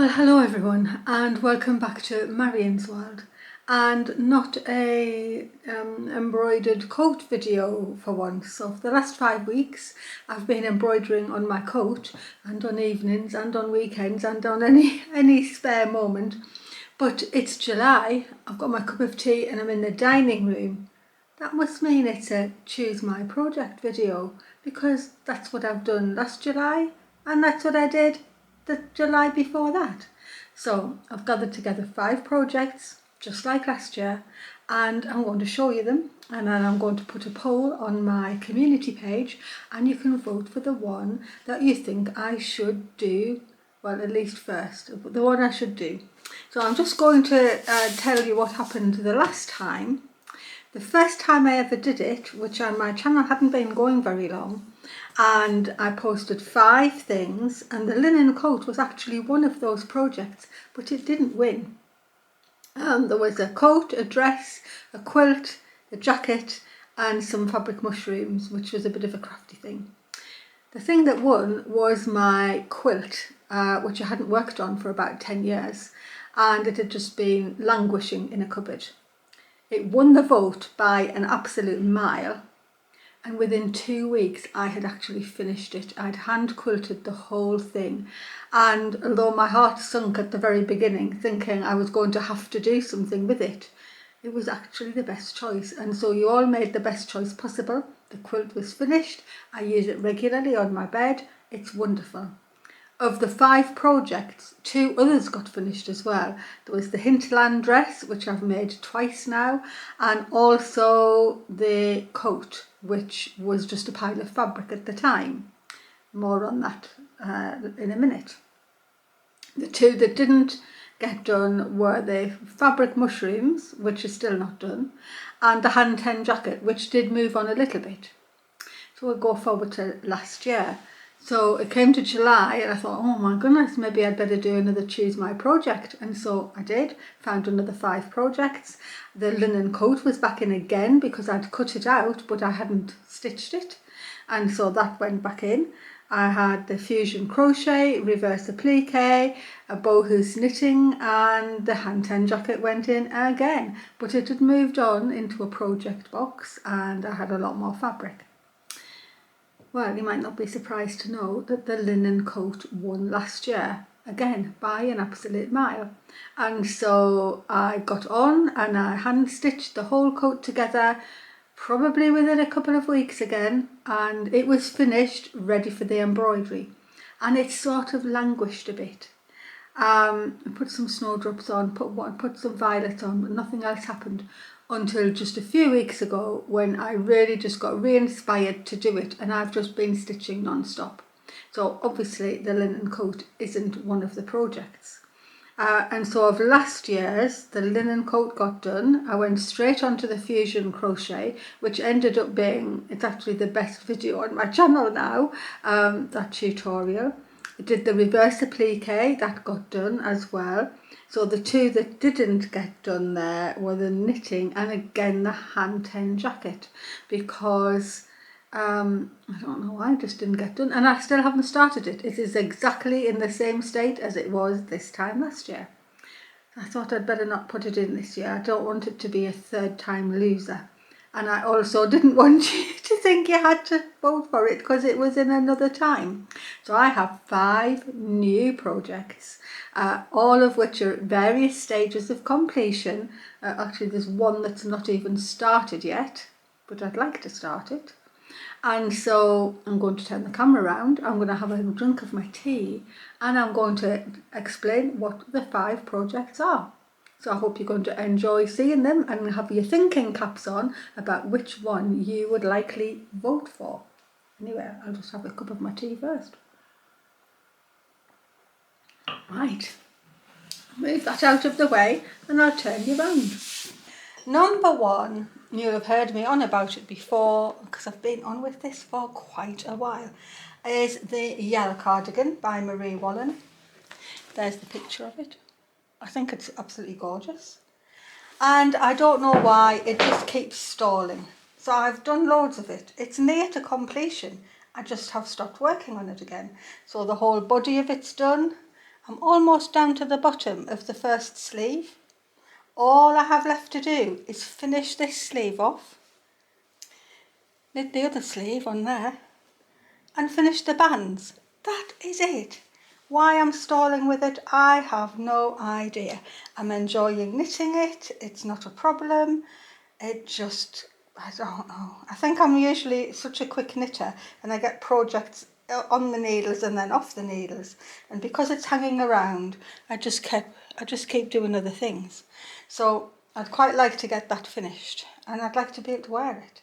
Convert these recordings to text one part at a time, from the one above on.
Well, hello everyone and welcome back to Marion's World, and not a embroidered coat video for once. So for the last 5 weeks I've been embroidering on my coat, and on evenings and on weekends and on any spare moment. But it's July, I've got my cup of tea and I'm in the dining room. That must mean it's a choose my project video, because that's what I've done last July and that's what I did the July before that. So I've gathered together 5 projects just like last year, and I'm going to show you them, and then I'm going to put a poll on my community page and you can vote for the one that you think I should do, well, at least first, the one I should do. So I'm just going to tell you what happened the last time. The first time I ever did it, which on my channel hadn't been going very long, and I posted 5 things, and the linen coat was actually one of those projects, but it didn't win. There was a coat, a dress, a quilt, a jacket and some fabric mushrooms, which was a bit of a crafty thing. The thing that won was my quilt, which I hadn't worked on for about 10 years, and it had just been languishing in a cupboard. It won the vote by an absolute mile, and within 2 weeks I had actually finished it. I'd hand quilted the whole thing, and although my heart sunk at the very beginning thinking I was going to have to do something with it, it was actually the best choice. And so you all made the best choice possible. The quilt was finished, I use it regularly on my bed, it's wonderful. Of the 5 projects, 2 others got finished as well. There was the Hinterland dress, which I've made twice now, and also the coat, which was just a pile of fabric at the time. More on that in a minute. The 2 that didn't get done were the fabric mushrooms, which are still not done, and the hand 10 jacket, which did move on a little bit. So we'll go forward to last year. So it came to July and I thought, oh my goodness, maybe I'd better do another choose my project. And so I did, found another 5 projects. The linen coat was back in again because I'd cut it out, but I hadn't stitched it. And so that went back in. I had the fusion crochet, reverse applique, a bohus knitting, and the hand 10 jacket went in again. But it had moved on into a project box and I had a lot more fabric. Well, you might not be surprised to know that the linen coat won last year, again by an absolute mile. And so I got on and I hand stitched the whole coat together, probably within a couple of weeks again, and it was finished, ready for the embroidery. And it sort of languished a bit. I put some snowdrops on, put some violets on, but nothing else happened until just a few weeks ago when I really just got re-inspired to do it, and I've just been stitching non-stop. So obviously the linen coat isn't one of the projects. And so of last year's, the linen coat got done. I went straight onto the fusion crochet, which ended up being, it's actually the best video on my channel now, that tutorial. I did the reverse applique, that got done as well. So the 2 that didn't get done there were the knitting and again the hand 10 jacket, because I don't know why it just didn't get done, and I still haven't started it. It is exactly in the same state as it was this time last year. I thought I'd better not put it in this year. I don't want it to be a 3rd time loser. And I also didn't want you to think you had to vote for it because it was in another time. So I have 5 new projects, all of which are at various stages of completion. Actually, there's one that's not even started yet, but I'd like to start it. And so I'm going to turn the camera around, I'm going to have a drink of my tea, and I'm going to explain what the 5 projects are. So I hope you're going to enjoy seeing them and have your thinking caps on about which one you would likely vote for. Anyway, I'll just have a cup of my tea first. Right, move that out of the way and I'll turn you round. Number 1, you'll have heard me on about it before because I've been on with this for quite a while, is the Yellow Cardigan by Marie Wallen. There's the picture of it. I think it's absolutely gorgeous, and I don't know why it just keeps stalling. So I've done loads of it. It's near to completion. I just have stopped working on it again. So the whole body of it's done, I'm almost down to the bottom of the first sleeve. All I have left to do is finish this sleeve off, knit the other sleeve on there, and finish the bands. That is it. Why I'm stalling with it, I have no idea. I'm enjoying knitting it, it's not a problem. It just, I don't know. I think I'm usually such a quick knitter and I get projects on the needles and then off the needles. And because it's hanging around, I just keep doing other things. So I'd quite like to get that finished and I'd like to be able to wear it.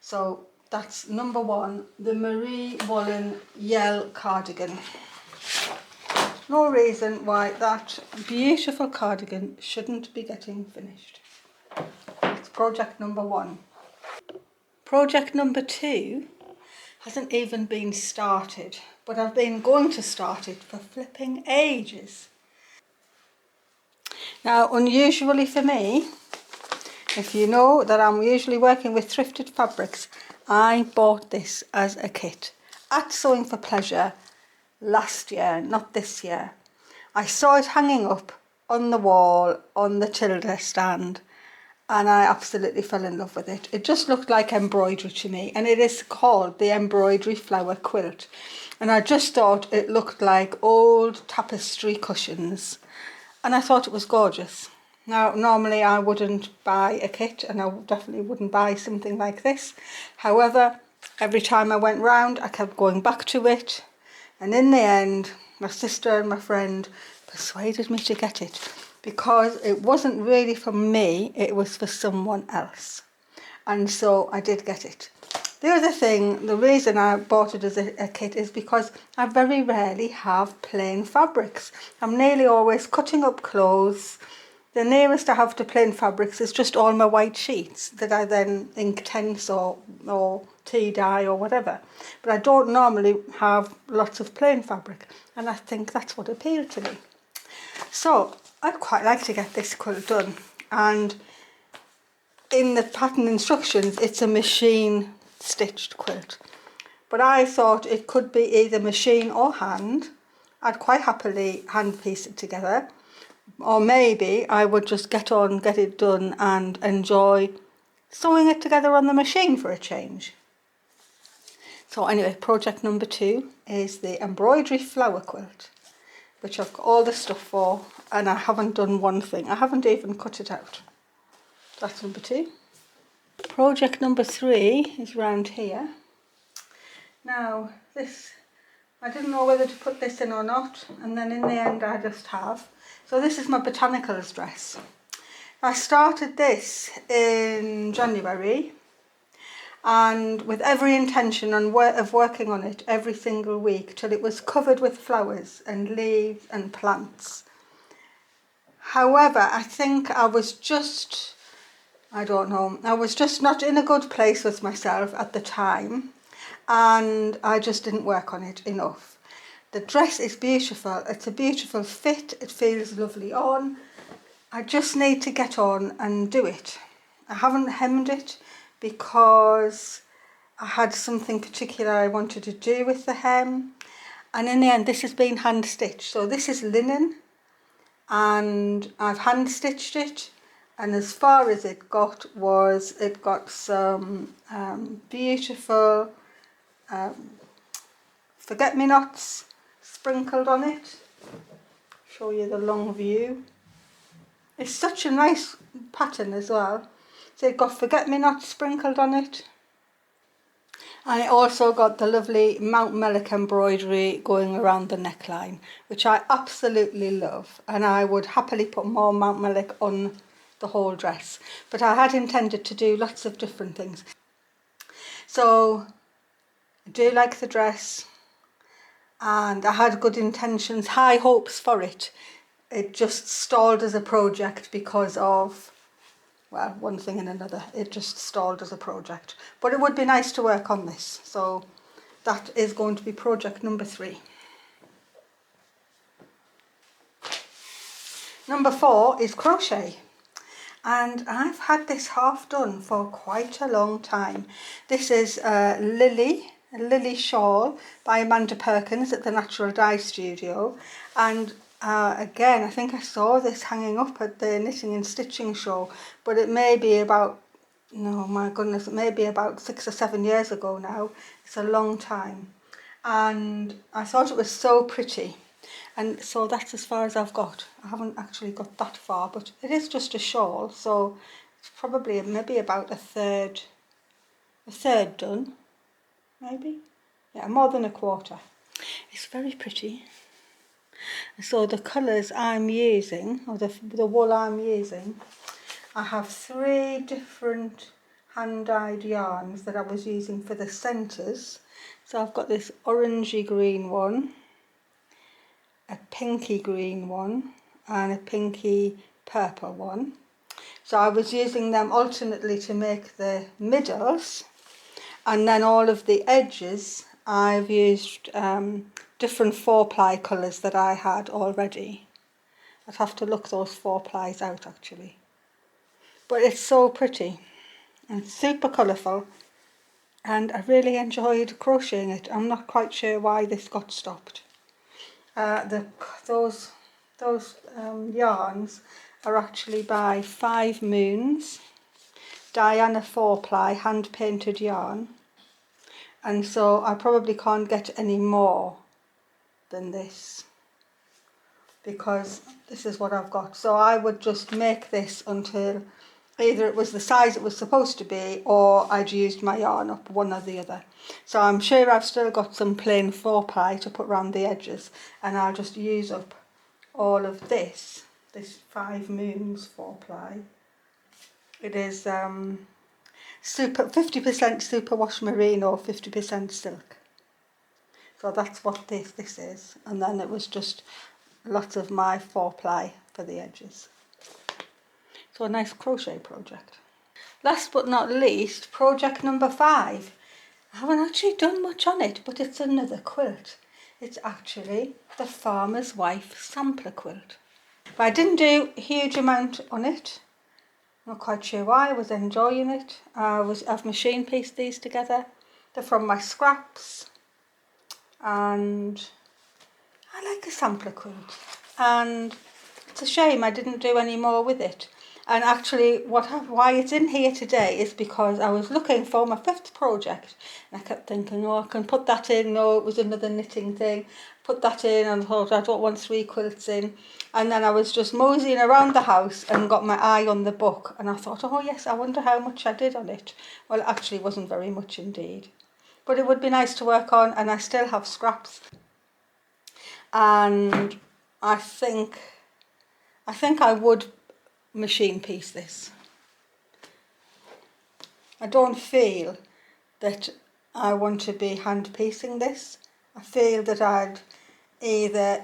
So that's number 1, the Marie Wallen Yell cardigan. No reason why that beautiful cardigan shouldn't be getting finished. It's project number 1. Project number 2 hasn't even been started, but I've been going to start it for flipping ages. Now, unusually for me, if you know that I'm usually working with thrifted fabrics, I bought this as a kit at Sewing for Pleasure last year, not this year. I saw it hanging up on the wall on the tilde stand and I absolutely fell in love with it. It just looked like embroidery to me, and it is called the Embroidery Flower Quilt. And I just thought it looked like old tapestry cushions and I thought it was gorgeous. Now, normally I wouldn't buy a kit and I definitely wouldn't buy something like this. However, every time I went round, I kept going back to it. And in the end, my sister and my friend persuaded me to get it because it wasn't really for me, it was for someone else. And so I did get it. The other thing, the reason I bought it as a kit is because I very rarely have plain fabrics. I'm nearly always cutting up clothes. The nearest I have to plain fabrics is just all my white sheets that I then ink tense or tea dye or whatever. But I don't normally have lots of plain fabric, and I think that's what appealed to me. So I'd quite like to get this quilt done, and in the pattern instructions it's a machine stitched quilt, but I thought it could be either machine or hand. I'd quite happily hand piece it together, or maybe I would just get it done and enjoy sewing it together on the machine for a change. So anyway, project number 2 is the Embroidery Flower Quilt, which I've got all the stuff for, and I haven't done one thing. I haven't even cut it out. That's number 2. Project number 3 is round here. Now this, I didn't know whether to put this in or not, and then in the end I just have. So this is my Botanicals dress. I started this in January, and with every intention of working on it every single week till it was covered with flowers and leaves and plants. However, I think I was just not in a good place with myself at the time, and I just didn't work on it enough. The dress is beautiful, it's a beautiful fit, it feels lovely on. I just need to get on and do it. I haven't hemmed it because I had something particular I wanted to do with the hem, and in the end this has been hand stitched. So this is linen and I've hand stitched it, and as far as it got was it got some beautiful forget-me-nots sprinkled on it. Show you the long view. It's such a nice pattern as well. So it got forget-me-nots sprinkled on it. And it also got the lovely Mount Mellick embroidery going around the neckline, which I absolutely love. And I would happily put more Mount Mellick on the whole dress. But I had intended to do lots of different things. So I do like the dress, and I had good intentions, high hopes for it. It just stalled as a project because of, well, one thing and another. It just stalled as a project. But it would be nice to work on this. So that is going to be project number 3. Number 4 is crochet. And I've had this half done for quite a long time. This is a Lily Shawl by Amanda Perkins at the Natural Dye Studio. And Again, I think I saw this hanging up at the Knitting and Stitching show, but it may be about, no, my goodness, it may be about 6 or 7 years ago now. It's a long time. And I thought it was so pretty. And so that's as far as I've got. I haven't actually got that far, but it is just a shawl, so it's probably maybe about a third done, maybe. Yeah, more than a quarter. It's very pretty. So the colours I'm using, or the wool I'm using, I have 3 different hand-dyed yarns that I was using for the centres. So I've got this orangey green one, a pinky green one, and a pinky purple one. So I was using them alternately to make the middles, and then all of the edges I've used different 4-ply colours that I had already. I'd have to look those 4-plies out actually. But it's so pretty and super colourful, and I really enjoyed crocheting it. I'm not quite sure why this got stopped. Those yarns are actually by 5 Moons, Diana 4-ply hand painted yarn, and so I probably can't get any more than this because this is what I've got. So I would just make this until either it was the size it was supposed to be or I'd used my yarn up, one or the other. So I'm sure I've still got some plain 4-ply to put around the edges, and I'll just use up all of this 5 Moons 4-ply. It is 50% superwash merino, 50% silk. So that's what this is, and then it was just lots of my 4-ply for the edges. So a nice crochet project. Last but not least, project number 5. I haven't actually done much on it, but it's another quilt. It's actually the Farmer's Wife sampler quilt. But I didn't do a huge amount on it. Not quite sure why. I was enjoying it. I've machine pieced these together. They're from my scraps, and I like a sampler quilt. And it's a shame I didn't do any more with it. And actually why it's in here today is because I was looking for my 5th project, and I kept thinking, oh, I can put that in. No, it was another knitting thing. Put that in, and I thought I don't want 3 quilts in. And then I was just moseying around the house and got my eye on the book, and I thought, oh yes, I wonder how much I did on it. Well, it actually wasn't very much indeed, but it would be nice to work on, and I still have scraps. And I think I would machine piece this. I don't feel that I want to be hand piecing this. I feel that I'd either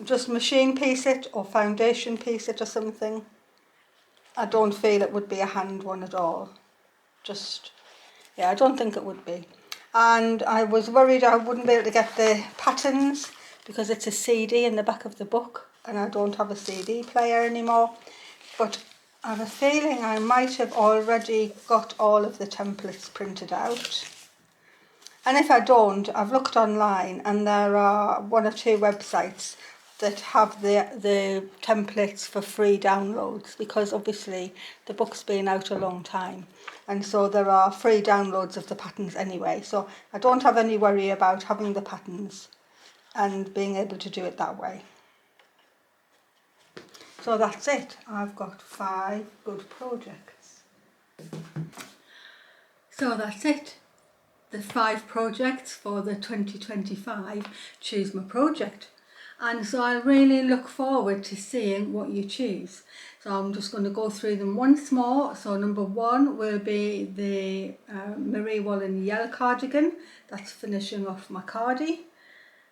just machine piece it or foundation piece it or something. I don't feel it would be a hand one at all. I don't think it would be. And I was worried I wouldn't be able to get the patterns because it's a CD in the back of the book, and I don't have a CD player anymore. But I have a feeling I might have already got all of the templates printed out. And if I don't, I've looked online, and there are 1 or 2 websites that have the templates for free downloads, because obviously the book's been out a long time, and so there are free downloads of the patterns anyway. So I don't have any worry about having the patterns and being able to do it that way. So that's it. I've got 5 good projects. So that's it. The 5 projects for the 2025 Choose My Project. And so I really look forward to seeing what you choose. So I'm just going to go through them once more. So number 1 will be the Marie Wallen Yell cardigan. That's finishing off my cardi.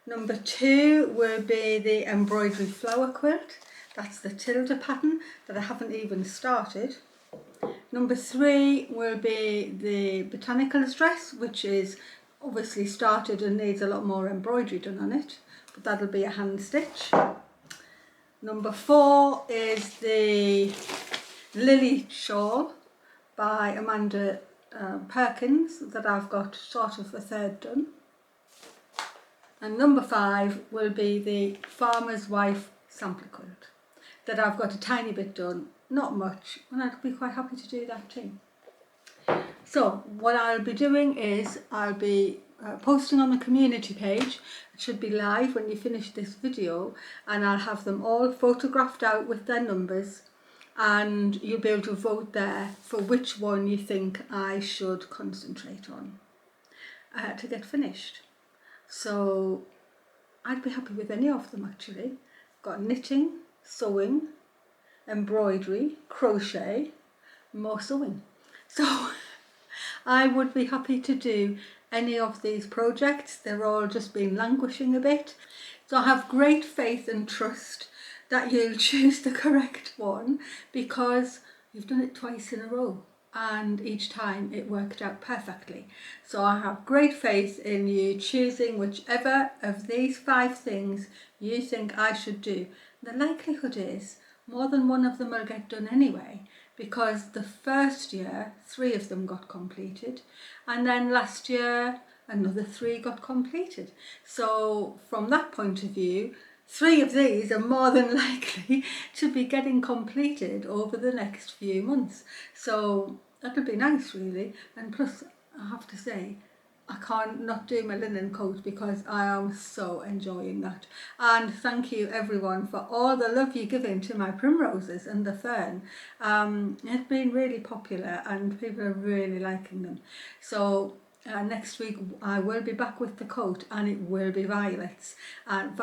Number 2 will be the Embroidery flower quilt. That's the Tilda pattern that I haven't even started. Number 3 will be the Botanicals Dress, which is obviously started and needs a lot more embroidery done on it, but that'll be a hand stitch. Number 4 is the Lily Shawl by Amanda Perkins that I've got sort of a third done. And number 5 will be the Farmer's Wife sample quilt that I've got a tiny bit done, not much, and I'd be quite happy to do that too. So what I'll be doing is I'll be posting on the community page. It should be live when you finish this video, and I'll have them all photographed out with their numbers, and you'll be able to vote there for which one you think I should concentrate on to get finished. So I'd be happy with any of them actually. Got knitting, sewing, embroidery, crochet, more sewing. So I would be happy to do any of these projects. They're all just been languishing a bit. So I have great faith and trust that you'll choose the correct one, because you've done it twice in a row and each time it worked out perfectly. So I have great faith in you choosing whichever of these 5 things you think I should do. The likelihood is more than one of them will get done anyway, because the first year 3 of them got completed, and then last year another 3 got completed. So from that point of view, 3 of these are more than likely to be getting completed over the next few months. So that'll be nice really. And plus, I have to say, I can't not do my linen coat because I am so enjoying that. And thank you everyone for all the love you're giving to my primroses and the fern. It's been really popular and people are really liking them. So next week I will be back with the coat, and it will be violets and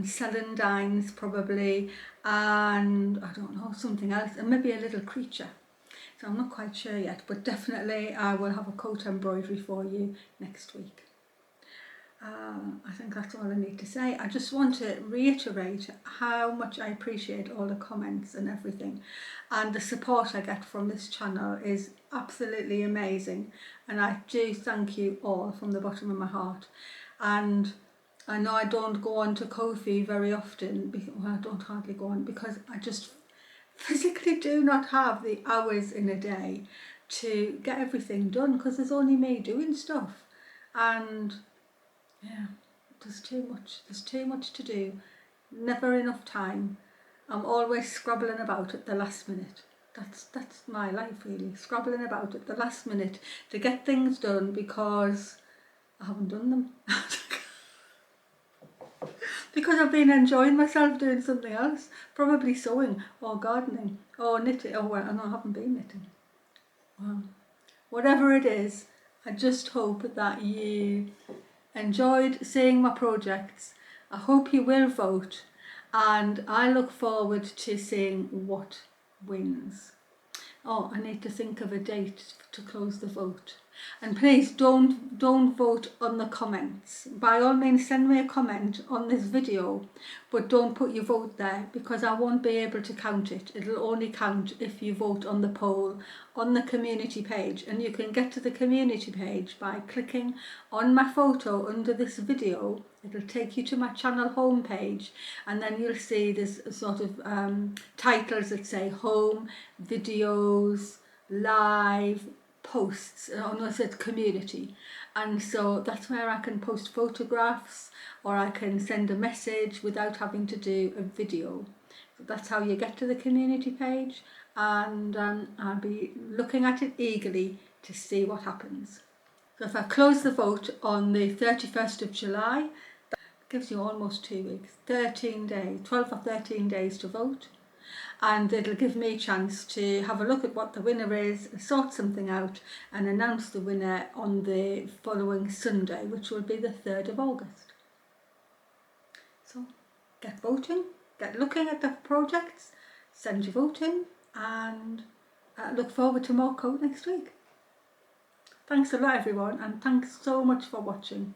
celandines probably, and I don't know, something else, and maybe a little creature. So I'm not quite sure yet, but definitely I will have a coat embroidery for you next week. I think that's all I need to say. I just want to reiterate how much I appreciate all the comments and everything, and the support I get from this channel is absolutely amazing, and I do thank you all from the bottom of my heart. And I know I don't go on to Ko-fi very often, well, I don't hardly go on, because I just physically do not have the hours in a day to get everything done, because there's only me doing stuff, and yeah, there's too much to do, never enough time. I'm always scrabbling about at the last minute. That's my life really, scrabbling about at the last minute to get things done because I haven't done them. Because I've been enjoying myself doing something else, probably sewing or gardening or knitting. Oh well, I haven't been knitting. Well, whatever it is, I just hope that you enjoyed seeing my projects. I hope you will vote, and I look forward to seeing what wins. Oh, I need to think of a date to close the vote. And please don't vote on the comments. By all means, send me a comment on this video, but don't put your vote there, because I won't be able to count it. It'll only count if you vote on the poll on the community page, and you can get to the community page by clicking on my photo under this video. It'll take you to my channel homepage, and then you'll see this sort of titles that say home, videos, live, posts, no, it says community, and so that's where I can post photographs, or I can send a message without having to do a video. So that's how you get to the community page, and I'll be looking at it eagerly to see what happens. So if I close the vote on the 31st of July, that gives you almost 2 weeks, 13 days, 12 or 13 days to vote. And it'll give me a chance to have a look at what the winner is, sort something out, and announce the winner on the following Sunday, which will be the 3rd of August. So get voting, get looking at the projects, send your vote in, and look forward to more coat next week. Thanks a lot everyone, and thanks so much for watching.